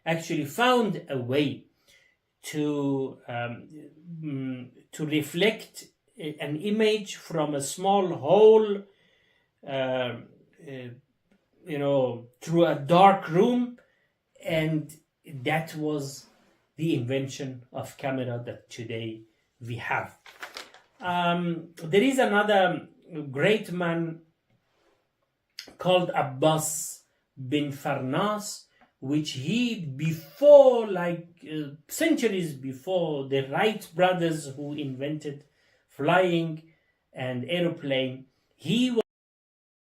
actually found a way to reflect an image from a small hole, through a dark room, and that was the invention of camera that today we have. There is another great man called Abbas bin Farnas, which he, before, centuries before the Wright brothers who invented flying and aeroplane, he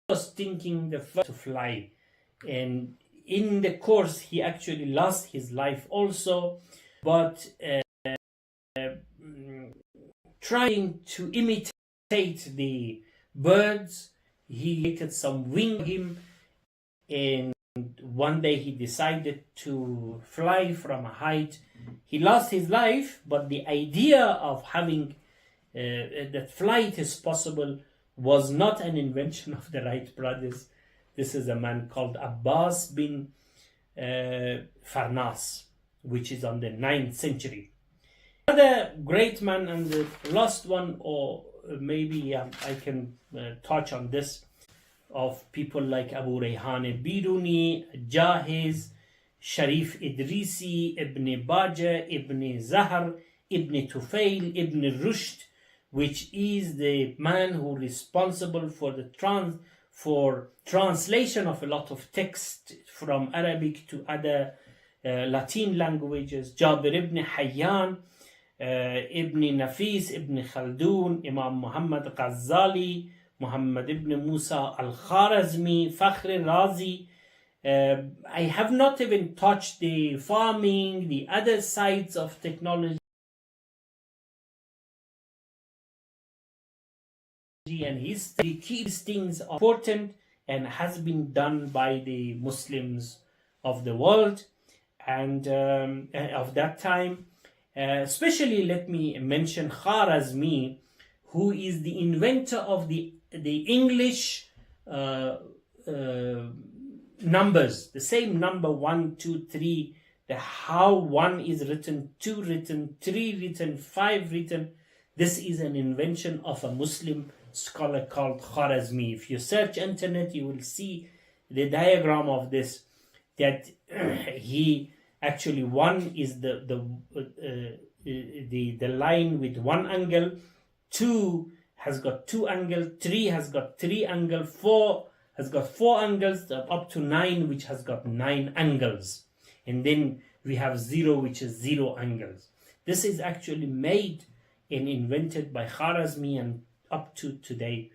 was thinking the first to fly, and in the course he actually lost his life also, but trying to imitate the birds, he created some wing for him, and one day he decided to fly from a height. He lost his life, but the idea of having that flight is possible was not an invention of the Wright brothers. This is a man called Abbas bin Farnas, which is on the 9th century. Another great man, and the last one, or maybe I can touch on this, of people like Abu Rayhan Biruni, Jahiz, Sharif Idrisi, Ibn Baja, Ibn Zahar, Ibn Tufail, Ibn Rushd, which is the man who is responsible for the translation of a lot of text from Arabic to other Latin languages. Jabir ibn Hayyan, Ibn Nafis, Ibn Khaldun, Imam Muhammad Ghazali, Muhammad ibn Musa al-Kharazmi, Fakhr Razi. I have not even touched the farming, the other sides of technology and history. Keeps things important and has been done by the Muslims of the world and of that time. Especially let me mention Kharazmi, who is the inventor of the English numbers, the same number 1, 2, 3, how 1 is written, 2 written, 3 written, 5 written. This is an invention of a Muslim scholar called Kharazmi. If you search internet, you will see the diagram of this, that he actually, 1 is the line with 1 angle, 2 has got 2 angles, 3 has got 3 angles, 4 has got 4 angles, up to 9, which has got 9 angles. And then we have 0, which is 0 angles. This is actually made and invented by Kharazmi, and up to today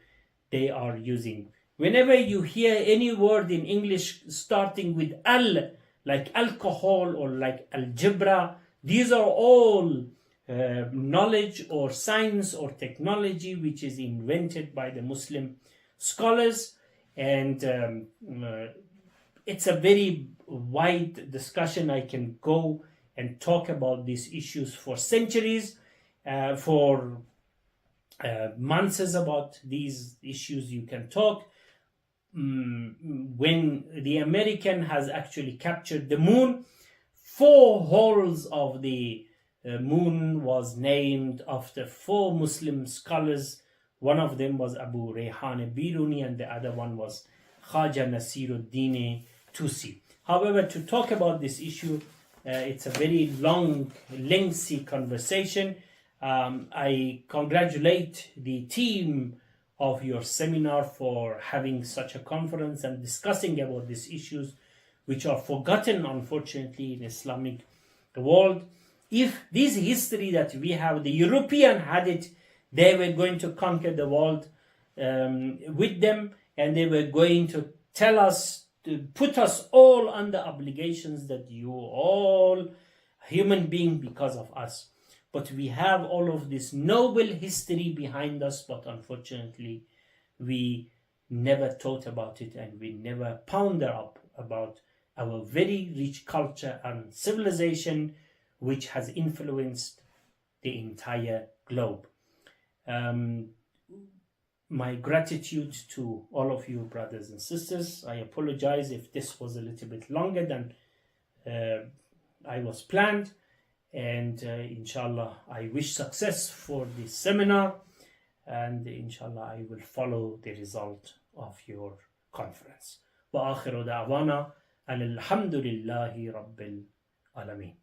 they are using. Whenever you hear any word in English starting with al, like alcohol or like algebra, these are all knowledge or science or technology which is invented by the Muslim scholars. And it's a very wide discussion. I can go and talk about these issues for centuries, for months about these issues. You can talk. When the American has actually captured the moon, 4 holes of the moon was named after 4 Muslim scholars. One of them was Abu Rayhan Biruni, and the other one was Khaja Nasiruddin Tusi. However, to talk about this issue, it's a very long, lengthy conversation. I congratulate the team of your seminar for having such a conference and discussing about these issues, which are forgotten, unfortunately, in Islamic world. If this history that we have, the European had it, they were going to conquer the world with them, and they were going to tell us, to put us all under obligations that you all human being because of us. But we have all of this noble history behind us, but unfortunately we never thought about it, and we never ponder up about our very rich culture and civilization which has influenced the entire globe. My gratitude to all of you brothers and sisters. I apologize if this was a little bit longer than I was planned. And inshallah, I wish success for this seminar, and inshallah I will follow the result of your conference. وآخر دعوانا أن الحمد لله رب العالمين.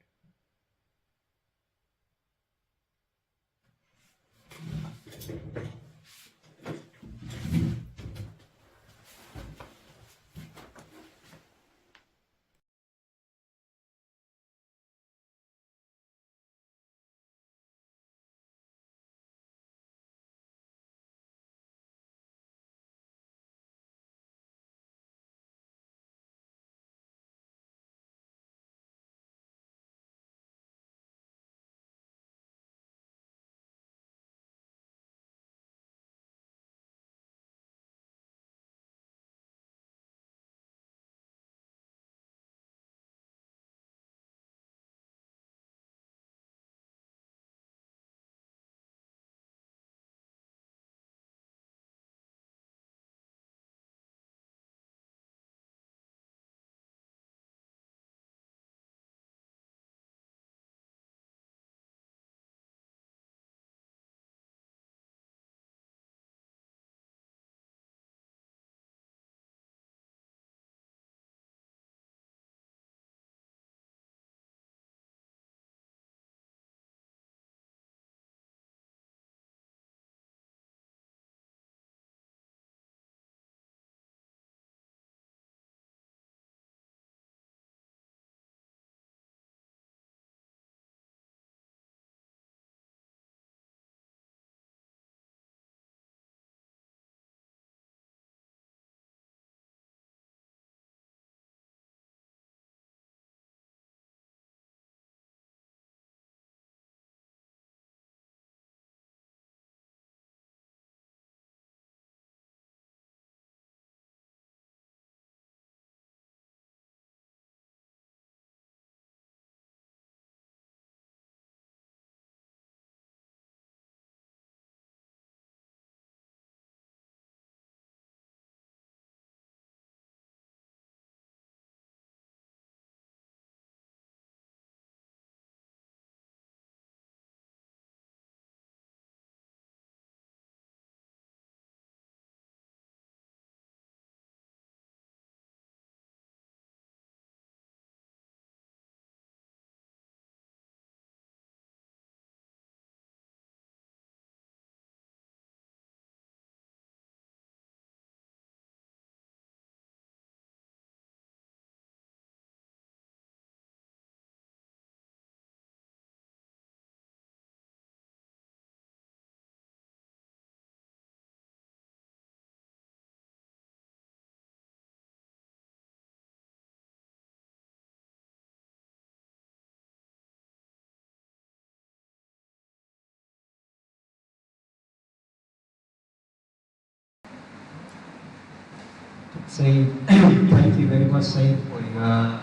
Say thank you very much, Said, for your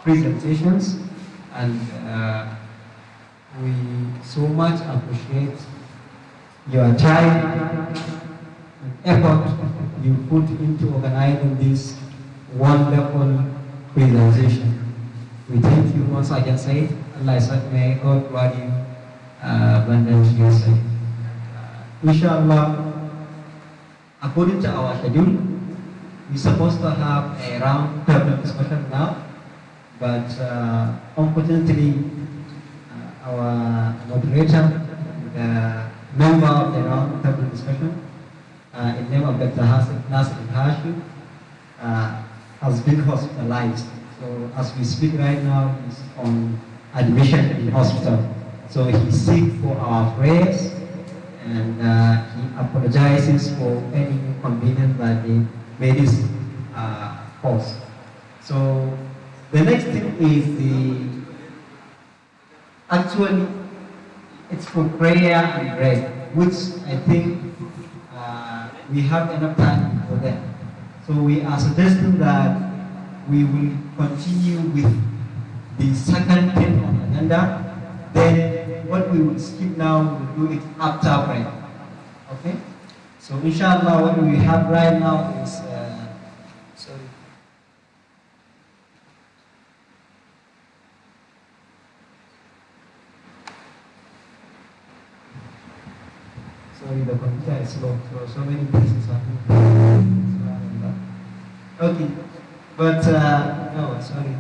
presentations, and we so much appreciate your time and effort you put into organizing this wonderful presentation. We thank you once again, Said. Allah may God reward you abundantly, Said. Inshallah, according to our schedule, we're supposed to have a round table discussion now, but unfortunately, our moderator, the member of the round table discussion, in name of Dr. Nasir Hashim, has been hospitalized. So as we speak right now, he's on admission in hospital. So he's sick for our prayers, and he apologizes for any inconvenience that he made this cause. So the next thing is actually it's for prayer and bread, which I think we have enough time for that. So we are suggesting that we will continue with the second thing on the agenda. Then what we will skip now, we'll do it after break. Okay? So inshallah, what we have right now is sorry. sorry, the computer is slow, so many things is happening. Okay, but no, sorry.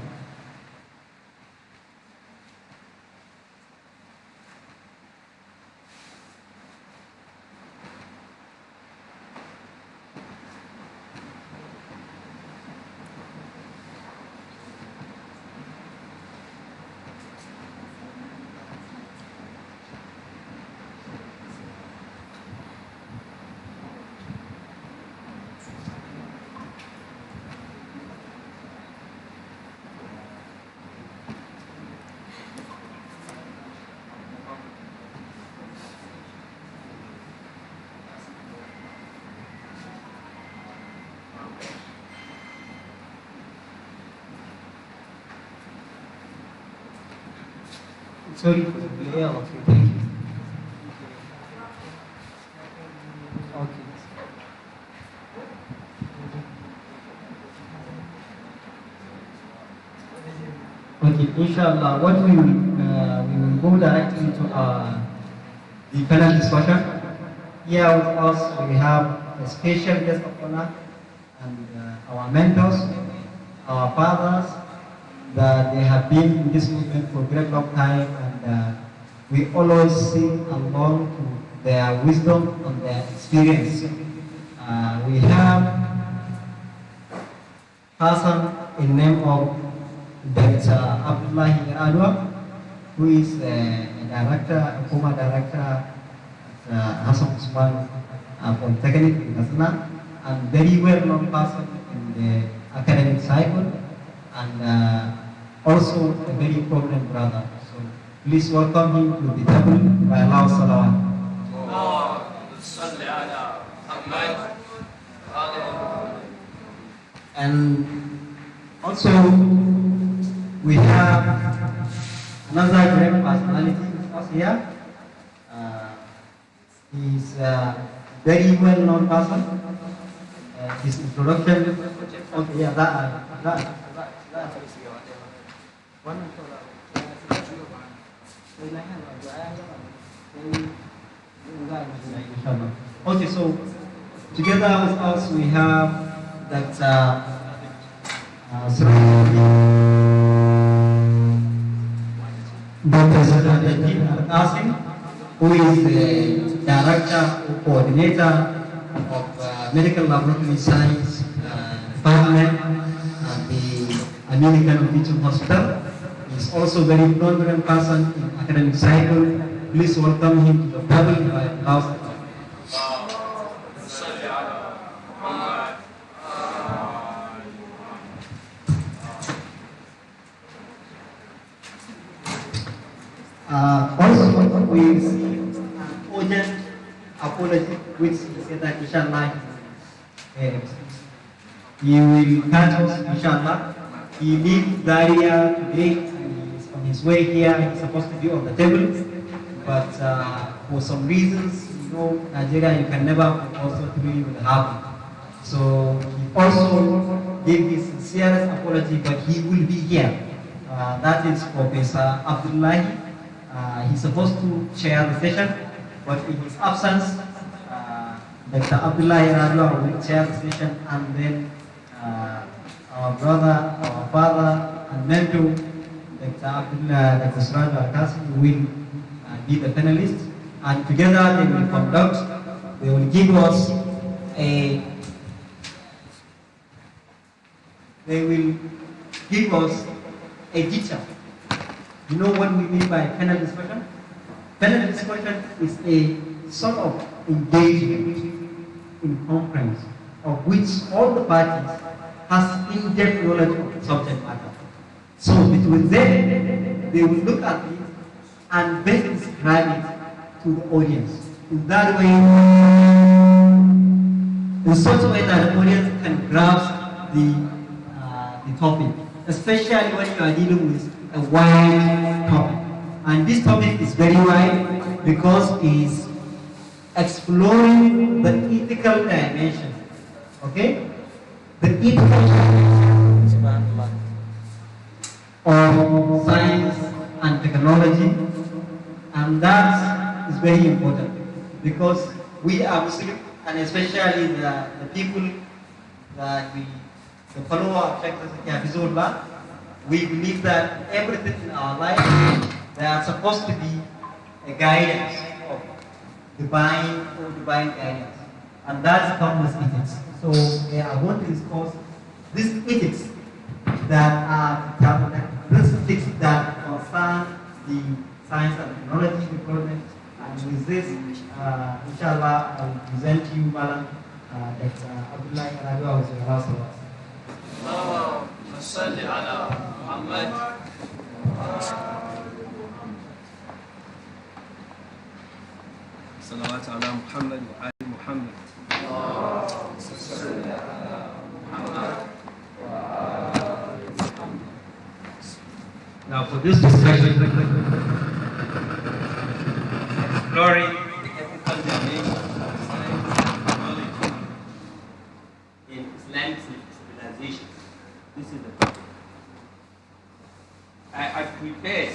Sorry for the delay. Okay, thank you. Okay. Okay, inshallah, what we will go directly to the panel discussion. Here with us we have a special guest of honor and our mentors, our fathers, that they have been in this movement for a very long time, and we always sing along to their wisdom and their experience. We have person in name of Dr. Abdullahi Adwa, who is a director, a former director at Hassan Usman Polytechnic in Kasana, and very well known person in the academic cycle, and also a very prominent brother. So please welcome him to the table by Allah Salawat. And also we have another great personality with us here. He's a very well known person. His introduction, okay, yeah, that. Okay, so together with us we have Dr. Dr. Zadadin Al-Qasim, who is the director or coordinator of medical laboratory science department at the American Teaching Hospital. He's also a very prominent person in academic cycle. Please welcome him to the table by house. Also, we received an urgent apology, which he said that inshallah he will catch us, inshallah. He leaves Zaria today and he's on his way here. He's supposed to be on the table, but for some reasons, you know, Nigeria, you can never also really will happen. So he also gave his sincerest apology, but he will be here. That is Professor Abdullahi. He's supposed to chair the session, but in his absence, Dr. Abdullahi Radwa will chair the session, and then our brother, our father, and mentor, Dr. Abdullah, Dr. Suraj Al-Qasim will be the panelists, and together they will conduct, they will give us a detail. You know what we mean by panel discussion? Panel discussion is a sort of engagement in conference of which all the parties has in-depth knowledge of the subject matter. So between them, they will look at it and best describe it to the audience. In that way, in such a way that the audience can grasp the topic, especially when you are dealing with a wide topic. And this topic is very wide because it is exploring the ethical dimension. Okay? The ethical dimension of science and technology, and that is very important because we are Muslim, and especially the people that the follower of Sheikh Hafizullah, we believe that everything in our life, they are supposed to be a guidance of divine guidance. And that's countless ethics. So I want to discuss these ethics that are these ethics that concern the science and technology development. And with this, inshallah, I will present to you, Malam, Dr. Abdullah Radwa, who is your last word. اللهم صل على محمد صلوات على محمد وآل محمد. اللهم صل على محمد. Now for this discussion, exploring the ethical dimension of science and technology in Islamic civilization. This is the topic. I have prepared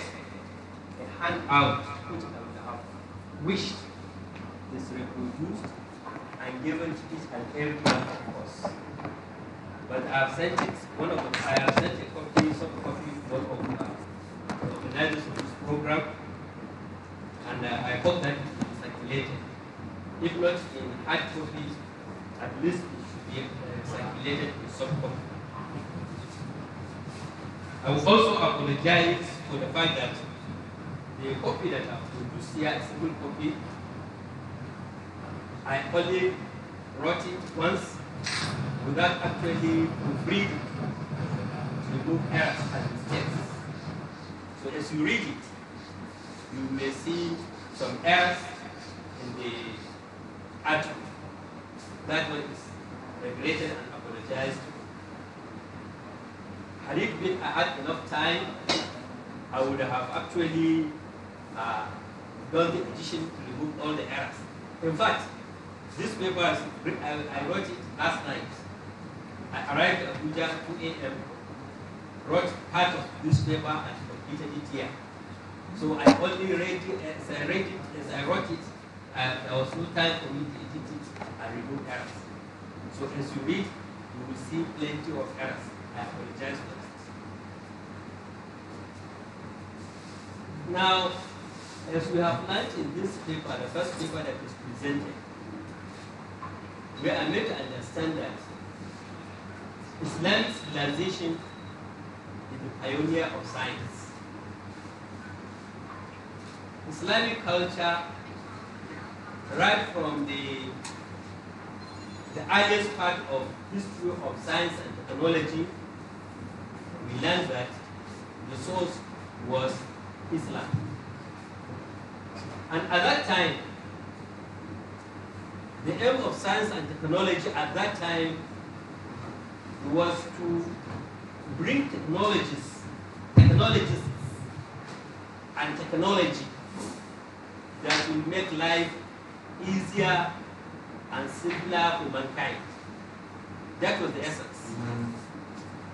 a handout which I would have wished is reproduced and given to each and every one of us. But I have sent it, I have sent a copy, some copy, one of the organizers of this program, and I hope that it will be circulated. If not in hard copies, at least it should be circulated in soft copy. I will also apologize for the fact that the copy that I have produced here is a full copy. I only wrote it once without actually proofreading to remove errors and mistakes. So as you read it, you may see some errors in the article. That one is regretted and apologized for. Had it been I had enough time, I would have actually done the edition to remove all the errors. In fact, this paper, I wrote it last night. I arrived at Abuja at 2 a.m., wrote part of this paper and completed it here. So I only read it as I wrote it, there was no time for me to edit it and remove errors. So as you read, you will see plenty of errors. I apologize for this. Now, as we have learned in this paper, the first paper that is presented, we are made to understand that Islamic civilization is the pioneer of science. Islamic culture, right from the earliest part of history of science and technology, we learned that the source was Islam. And at that time, the aim of science and technology at that time was to bring technologists and technology that will make life easier and simpler for mankind. That was the essence.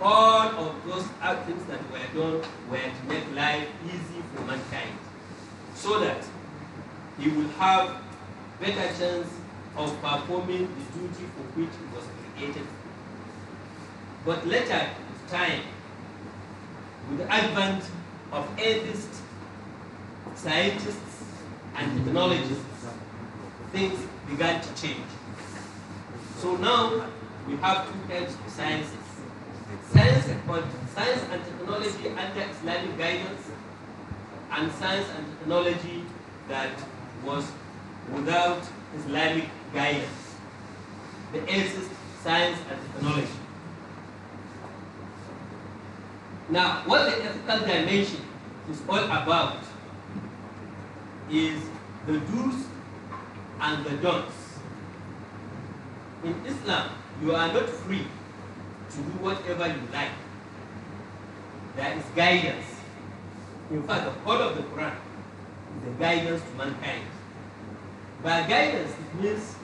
All of those things that were done were to make life easy for mankind, so that he will have better chance of performing the duty for which he was created. But later with time, with the advent of atheists, scientists, and technologists, things began to change. So now we have two types of sciences. Science and technology under Islamic guidance, and science and technology that was without Islamic guidance. The atheist science and technology. Now, what the ethical dimension is all about is the do's and the don'ts. In Islam, you are not free to do whatever you like. There is guidance. In fact, the whole of the Quran is a guidance to mankind. By guidance, it means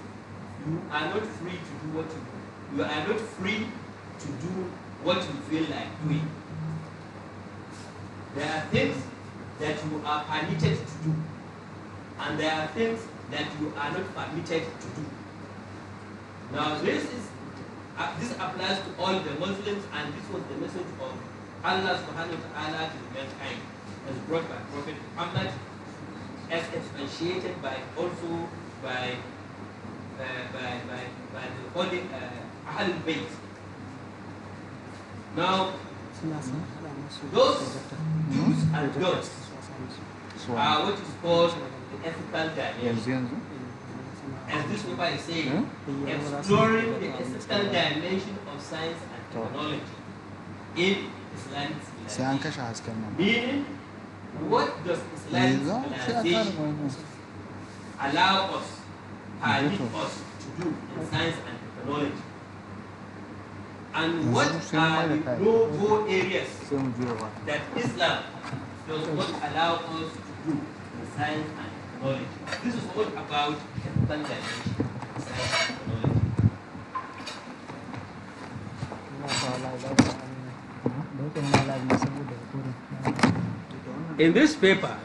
you are not free to do what you do. You are not free to do what you feel like doing. There are things that you are permitted to do, and there are things that you are not permitted to do. Now this applies to all the Muslims, and this was the message of Allah subhanahu wa ta'ala to mankind, as brought by Prophet Muhammad, as expatiated by the holy Ahlul Bayt. Now, those do's and don'ts are what is called the ethical dimension. As this paper is saying, exploring the ethical dimension of science and technology in Islamic civilization. Meaning, what does Islamic civilization allow us, permit us to do in science and technology? And what are the no-go areas that Islam does not allow us to do in science and technology? This is all about ethical dimension in science and technology. In this paper,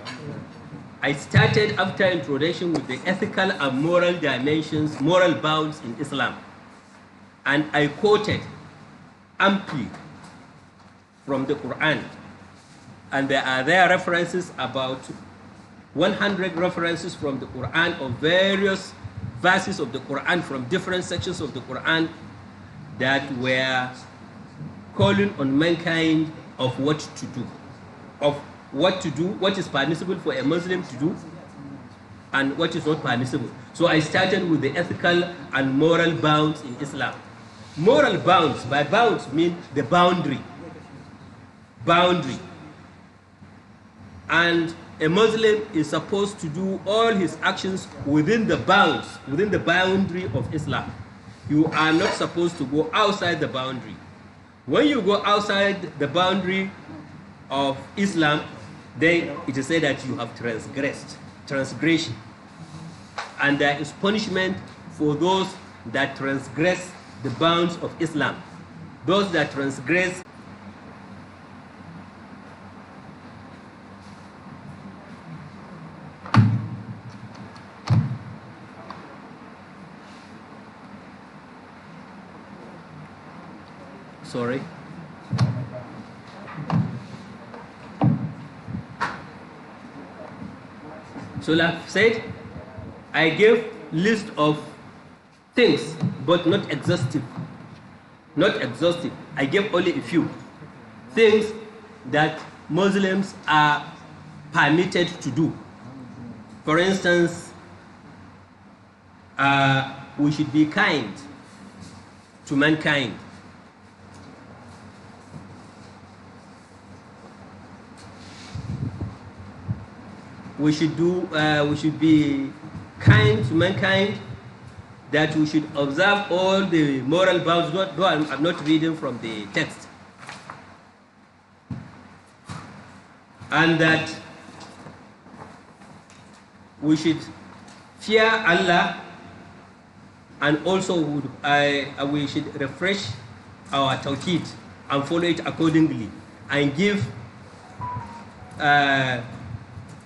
I started after introduction with the ethical and moral dimensions, moral bounds in Islam. And I quoted amply from the Quran. And there are references, about 100 references from the Quran of various verses of the Quran from different sections of the Quran that were calling on mankind of what to do, what is permissible for a Muslim to do, and what is not permissible. So I started with the ethical and moral bounds in Islam. Moral bounds, by bounds mean the boundary. And a Muslim is supposed to do all his actions within the bounds, within the boundary of Islam. You are not supposed to go outside the boundary. When you go outside the boundary of Islam, then it is said that you have transgression. And there is punishment for those that transgress the bounds of Islam. Those that transgress sorry. So like I said, I gave list of things, but not exhaustive. Not exhaustive. I gave only a few things that Muslims are permitted to do. For instance, we should be kind to mankind. We should be kind to mankind, that we should observe all the moral bounds, though I'm not reading from the text. And that we should fear Allah, and also we should refresh our tawqeed and follow it accordingly, and give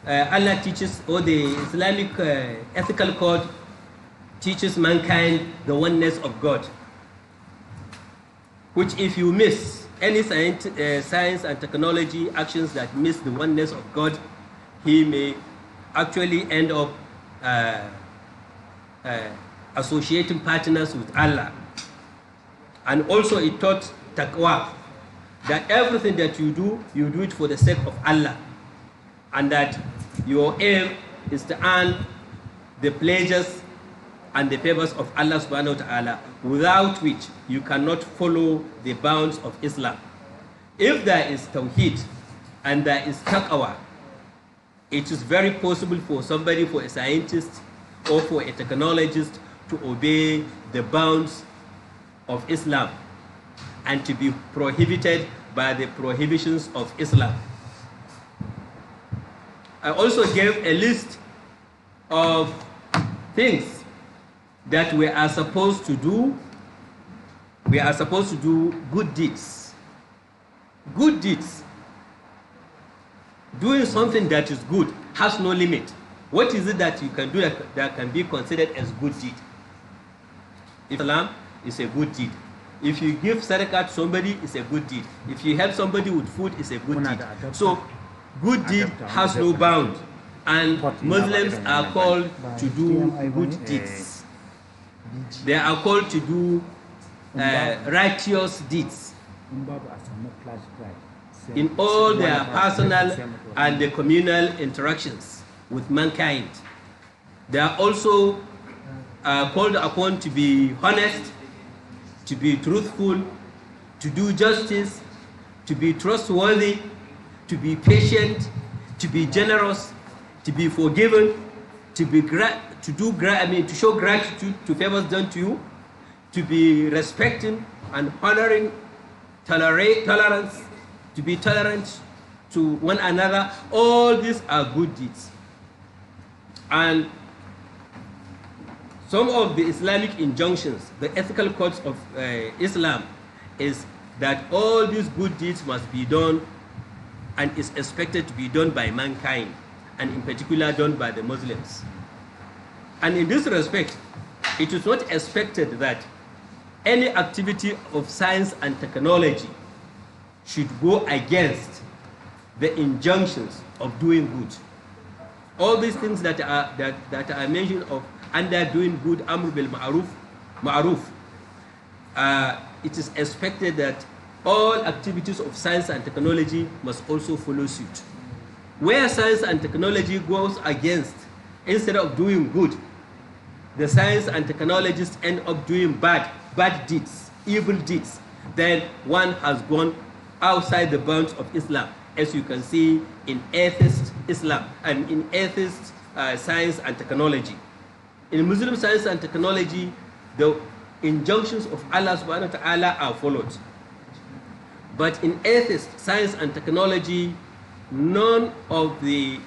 Allah teaches, or the Islamic ethical code teaches mankind the oneness of God, which if you miss any science and technology actions that miss the oneness of God, he may actually end up associating partners with Allah. And also it taught taqwa, that everything that you do it for the sake of Allah, and that your aim is to earn the pleasures and the favors of Allah subhanahu wa ta'ala, without which you cannot follow the bounds of Islam. If there is tawheed and there is taqwa, it is very possible for somebody, for a scientist or for a technologist, to obey the bounds of Islam and to be prohibited by the prohibitions of Islam. I also gave a list of things that we are supposed to do. We are supposed to do good deeds. Good deeds. Doing something that is good has no limit. What is it that you can do that can be considered as good deed? Islam is a good deed. If you give sadaqah to somebody, it's a good deed. If you help somebody with food, it's a good deed. So good deed has no bound, and Muslims are called to do good deeds. They are called to do righteous deeds in all their personal and the communal interactions with mankind. They are also called upon to be honest, to be truthful, to do justice, to be trustworthy, to be patient, to be generous, to be forgiven, to show gratitude to favors done to you, to be respecting and honoring tolerance, to be tolerant to one another. All these are good deeds. And some of the Islamic injunctions, the ethical codes of Islam, is that all these good deeds must be done and is expected to be done by mankind, and in particular done by the Muslims. And in this respect, it is not expected that any activity of science and technology should go against the injunctions of doing good. All these things that are mentioned of under doing good, amr bil ma'ruf, it is expected that all activities of science and technology must also follow suit. Where science and technology goes against, instead of doing good, the science and technologists end up doing bad deeds, evil deeds, then one has gone outside the bounds of Islam, as you can see in atheist Islam and in atheist science and technology. In Muslim science and technology, the injunctions of Allah subhanahu wa ta'ala are followed. But in atheist science and technology, none of the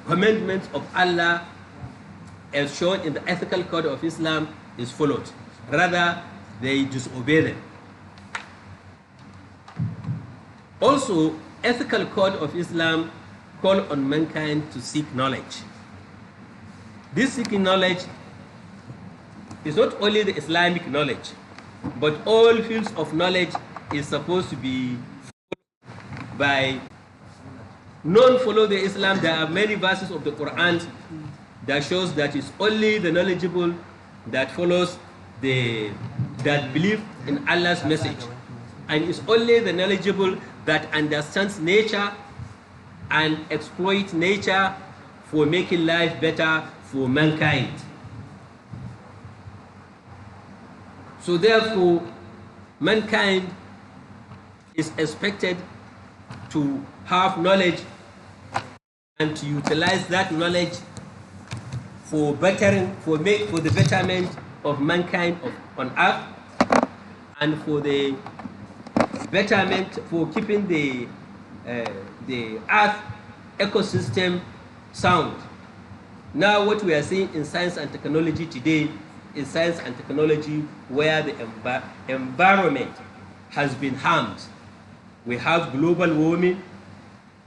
commandments of Allah as shown in the ethical code of Islam is followed. Rather, they disobey them. Also, ethical code of Islam call on mankind to seek knowledge. This seeking knowledge is not only the Islamic knowledge, but all fields of knowledge is supposed to be followed by non-follow the Islam. There are many verses of the Quran that shows that it's only the knowledgeable that follows that believe in Allah's message, and it's only the knowledgeable that understands nature and exploit nature for making life better for mankind. So therefore, mankind is expected to have knowledge and to utilize that knowledge for the betterment of mankind on earth, and for the betterment, for keeping the earth ecosystem sound. Now what we are seeing in science and technology today is science and technology where the environment has been harmed. We have global warming,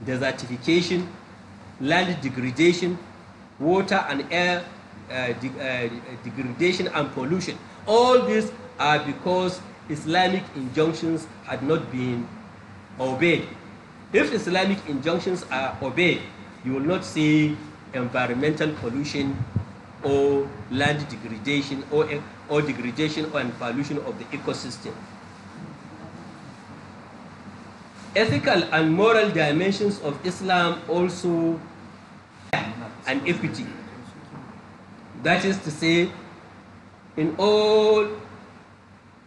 desertification, land degradation, water and air degradation and pollution. All these are because Islamic injunctions had not been obeyed. If Islamic injunctions are obeyed, you will not see environmental pollution or land degradation or degradation and pollution of the ecosystem. Ethical and moral dimensions of Islam also and equity. That is to say, in all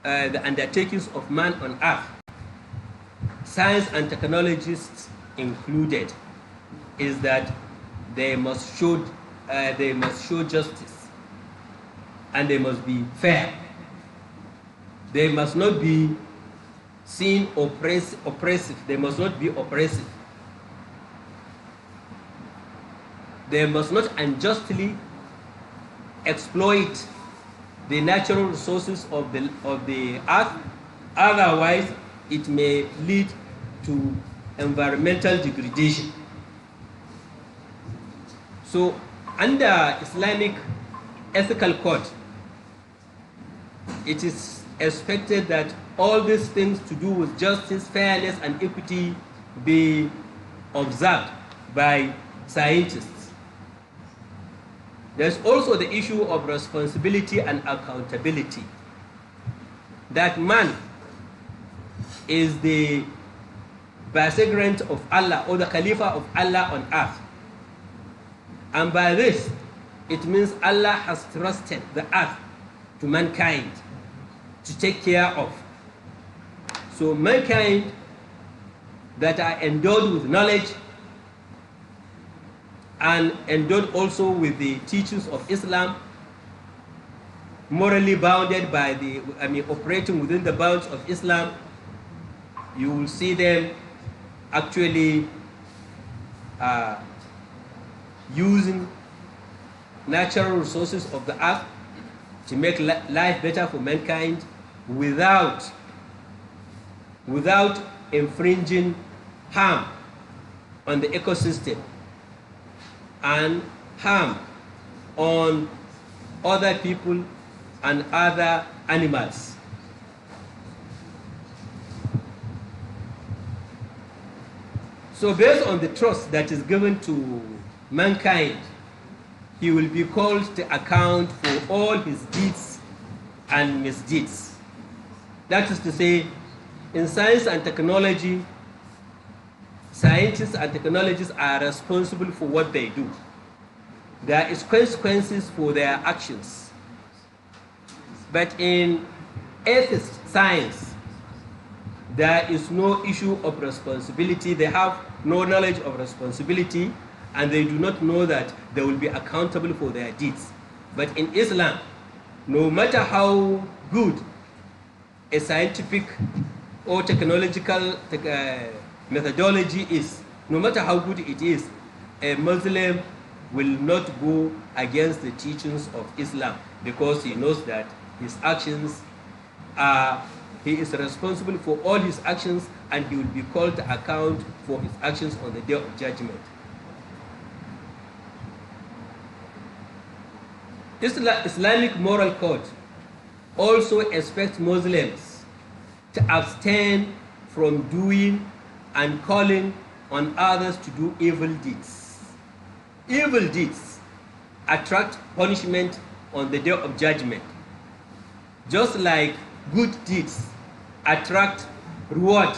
the undertakings of man on earth, science and technologists included, is that they must show justice, and they must be fair. They must not be seen oppressive. They must not be oppressive. They must not unjustly exploit the natural resources of the earth. Otherwise, it may lead to environmental degradation. So under Islamic ethical code, it is expected that all these things to do with justice, fairness, and equity be observed by scientists. There's also the issue of responsibility and accountability. That man is the vicegerent of Allah, or the Khalifa of Allah on earth. And by this, it means Allah has trusted the earth to mankind to take care of. So mankind that are endowed with knowledge and endowed also with the teachings of Islam, morally bounded by operating within the bounds of Islam, you will see them actually using natural resources of the earth to make life better for mankind without infringing harm on the ecosystem and harm on other people and other animals. So based on the trust that is given to mankind, he will be called to account for all his deeds and misdeeds. That is to say, in science and technology, scientists and technologists are responsible for what they do. There is consequences for their actions. But in ethics science, there is no issue of responsibility. They have no knowledge of responsibility, and they do not know that they will be accountable for their deeds. But in Islam, no matter how good a scientific or technological methodology is, no matter how good it is, a Muslim will not go against the teachings of Islam, because he knows that his actions he is responsible for all his actions, and he will be called to account for his actions on the day of judgment. Islamic moral code also expects Muslims to abstain from doing and calling on others to do evil deeds. Evil deeds attract punishment on the day of judgment, just like good deeds attract reward,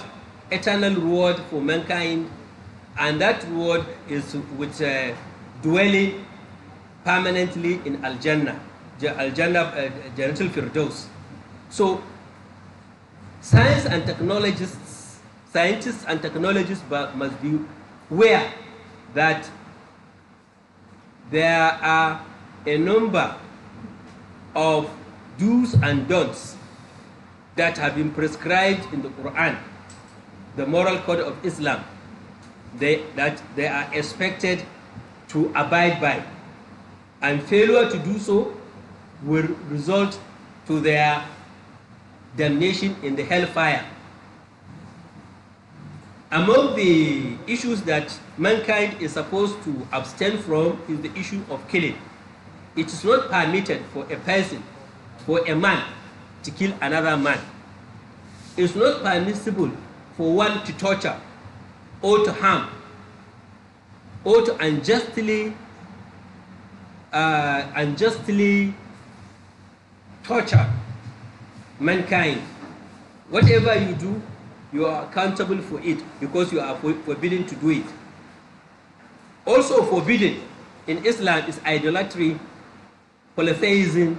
eternal reward for mankind, and that reward is with dwelling permanently in Al-Jannah, Jannatul Firdaus. So scientists and technologists must be aware that there are a number of do's and don'ts that have been prescribed in the Quran, the moral code of Islam, that they are expected to abide by. And failure to do so will result to their damnation in the hellfire. Among the issues that mankind is supposed to abstain from is the issue of killing. It is not permitted for a person, for a man, to kill another man. It's not permissible for one to torture or to harm or to unjustly torture mankind. Whatever you do, you are accountable for it, because you are forbidden to do it. Also forbidden in Islam is idolatry, polytheism,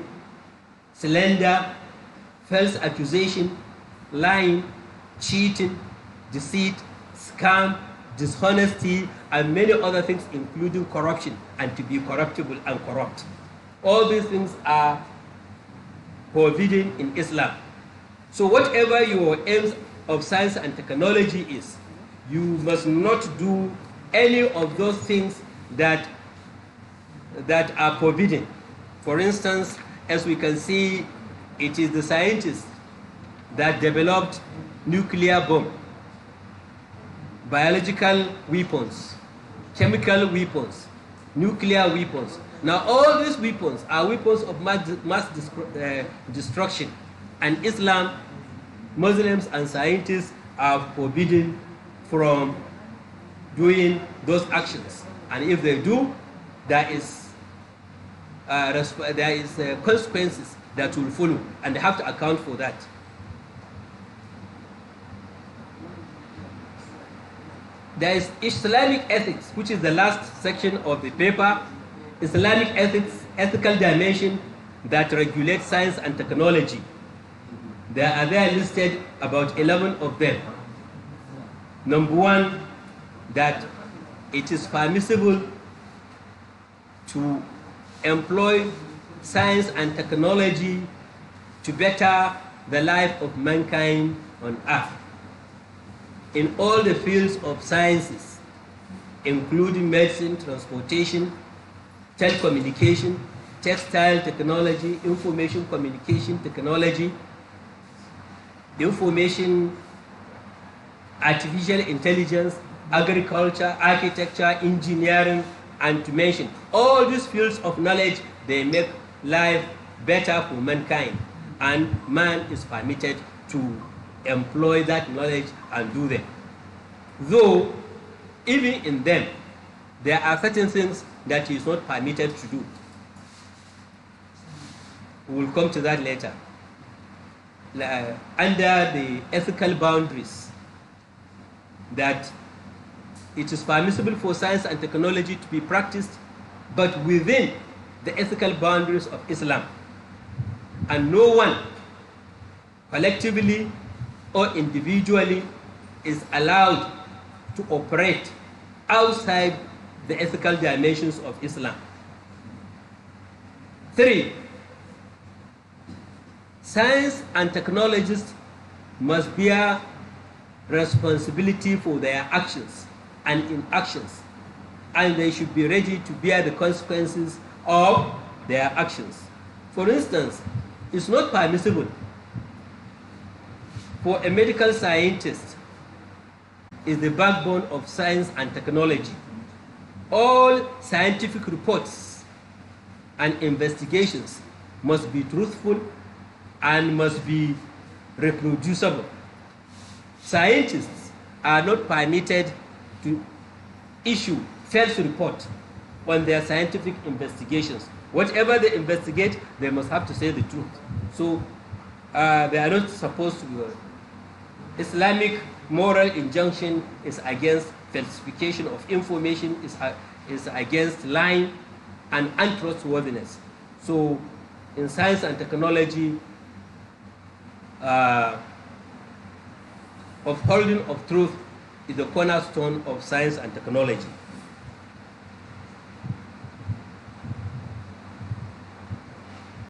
slander, false accusation, lying, cheating, deceit, scam, dishonesty, and many other things, including corruption, and to be corruptible and corrupt. All these things are forbidden in Islam. So whatever your aims of science and technology is, you must not do any of those things that are forbidden. For instance, as we can see, it is the scientists that developed nuclear bomb, biological weapons, chemical weapons, nuclear weapons. Now all these weapons are weapons of mass destruction, and Islam, Muslims and scientists are forbidden from doing those actions. And if they do, there is consequences that will follow, and they have to account for that. There is Islamic ethics, which is the last section of the paper. Islamic ethics, ethical dimension that regulates science and technology. There are listed about 11 of them. Number one, that it is permissible to employ science and technology to better the life of mankind on earth in all the fields of sciences, including medicine, transportation, telecommunication, textile technology, information communication technology, information, artificial intelligence, agriculture, architecture, engineering, and to mention all these fields of knowledge. They make life better for mankind, and man is permitted to employ that knowledge and do them. Though even in them there are certain things that he is not permitted to do. We will come to that later. Under the ethical boundaries, that it is permissible for science and technology to be practiced, but within the ethical boundaries of Islam. And no one, collectively or individually, is allowed to operate outside the ethical dimensions of Islam. 3, science and technologists must bear responsibility for their actions and inactions, and they should be ready to bear the consequences of their actions. For instance, it's not permissible for a medical scientist, is the backbone of science and technology. All scientific reports and investigations must be truthful and must be reproducible. Scientists are not permitted to issue false reports on their scientific investigations. Whatever they investigate, they must have to say the truth. So they are not supposed to. Islamic moral injunction is against falsification of information, is against lying and untrustworthiness. So in science and technology, upholding of truth is the cornerstone of science and technology.